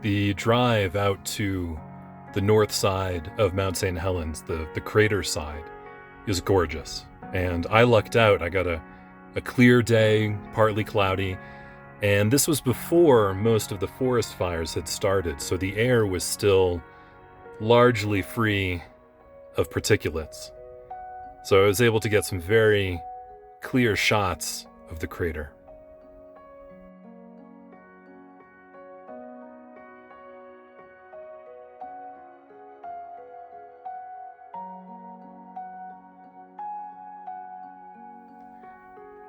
The drive out to the north side of Mount St. Helens, the crater side, is gorgeous. And I lucked out. I got a clear day, partly cloudy, and this was before most of the forest fires had started, so the air was still largely free of particulates. So I was able to get some very clear shots of the crater.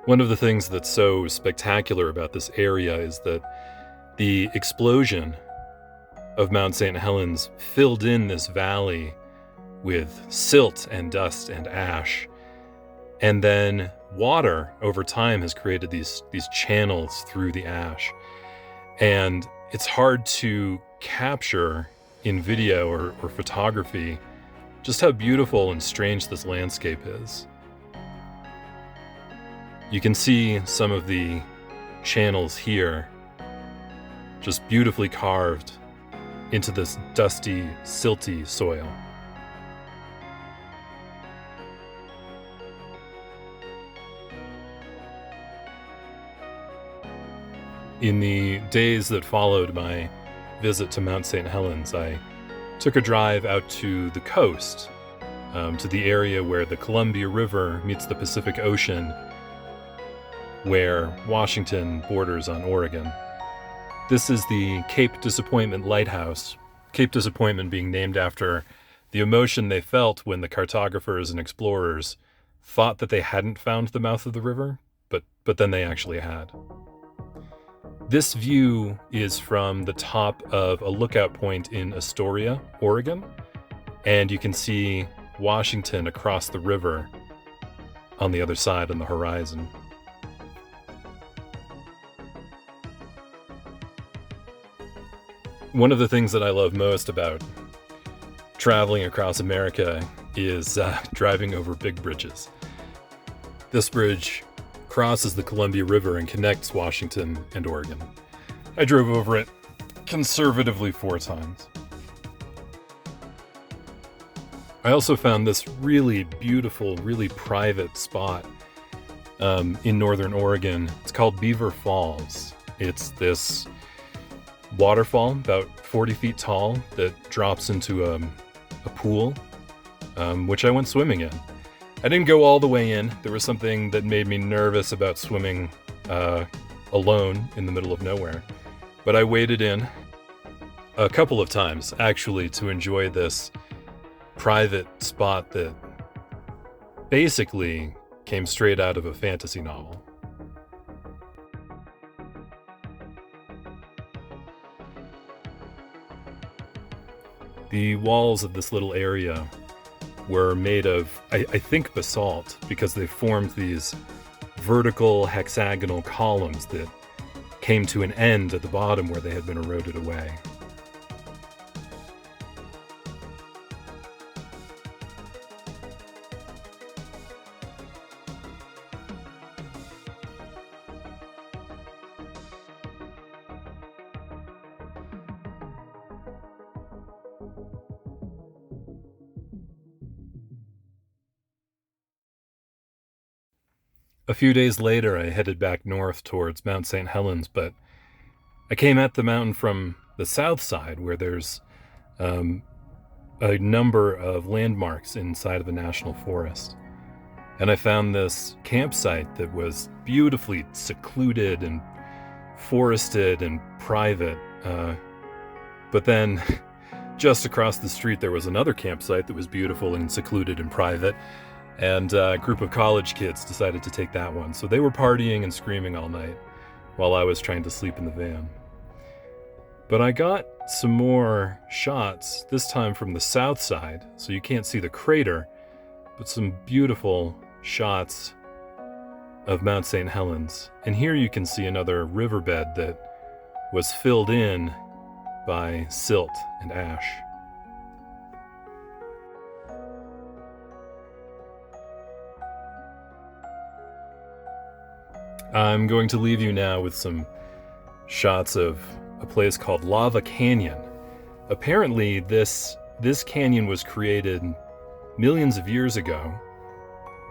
One of the things that's so spectacular about this area is that the explosion of Mount St. Helens filled in this valley with silt and dust and ash. And then water over time has created these channels through the ash. And it's hard to capture in video or photography just how beautiful and strange this landscape is. You can see some of the channels here, just beautifully carved into this dusty, silty soil. In the days that followed my visit to Mount St. Helens, I took a drive out to the coast, to the area where the Columbia River meets the Pacific Ocean, where Washington borders on Oregon. This is the Cape Disappointment Lighthouse, Cape Disappointment being named after the emotion they felt when the cartographers and explorers thought that they hadn't found the mouth of the river, but then they actually had. This view is from the top of a lookout point in Astoria, Oregon, and you can see Washington across the river on the other side on the horizon. One of the things that I love most about traveling across America is driving over big bridges. This bridge crosses the Columbia River and connects Washington and Oregon. I drove over it conservatively 4 times. I also found this really beautiful, really private spot in northern Oregon. It's called Beaver Falls. It's this waterfall about 40 feet tall that drops into a pool, which I went swimming in. I didn't go all the way in. There was something that made me nervous about swimming alone in the middle of nowhere. But I waded in a couple of times, actually, to enjoy this private spot that basically came straight out of a fantasy novel. The walls of this little area were made of, I think, basalt, because they formed these vertical hexagonal columns that came to an end at the bottom where they had been eroded away. A few days later, I headed back north towards Mount St. Helens, but I came at the mountain from the south side, where there's a number of landmarks inside of a national forest. And I found this campsite that was beautifully secluded and forested and private. But then just across the street, there was another campsite that was beautiful and secluded and private. And a group of college kids decided to take that one. So they were partying and screaming all night while I was trying to sleep in the van. But I got some more shots, this time from the south side, so you can't see the crater, but some beautiful shots of Mount St. Helens. And here you can see another riverbed that was filled in by silt and ash. I'm going to leave you now with some shots of a place called Lava Canyon. Apparently, this canyon was created millions of years ago,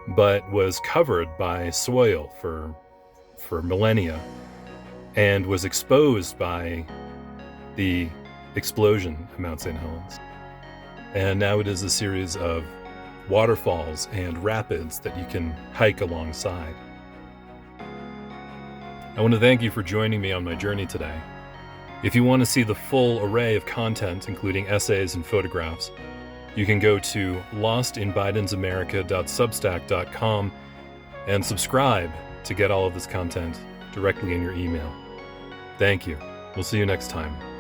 but was covered by soil for millennia and was exposed by the explosion of Mount St. Helens. And now it is a series of waterfalls and rapids that you can hike alongside. I want to thank you for joining me on my journey today. If you want to see the full array of content, including essays and photographs, you can go to lostinbidensamerica.substack.com and subscribe to get all of this content directly in your email. Thank you. We'll see you next time.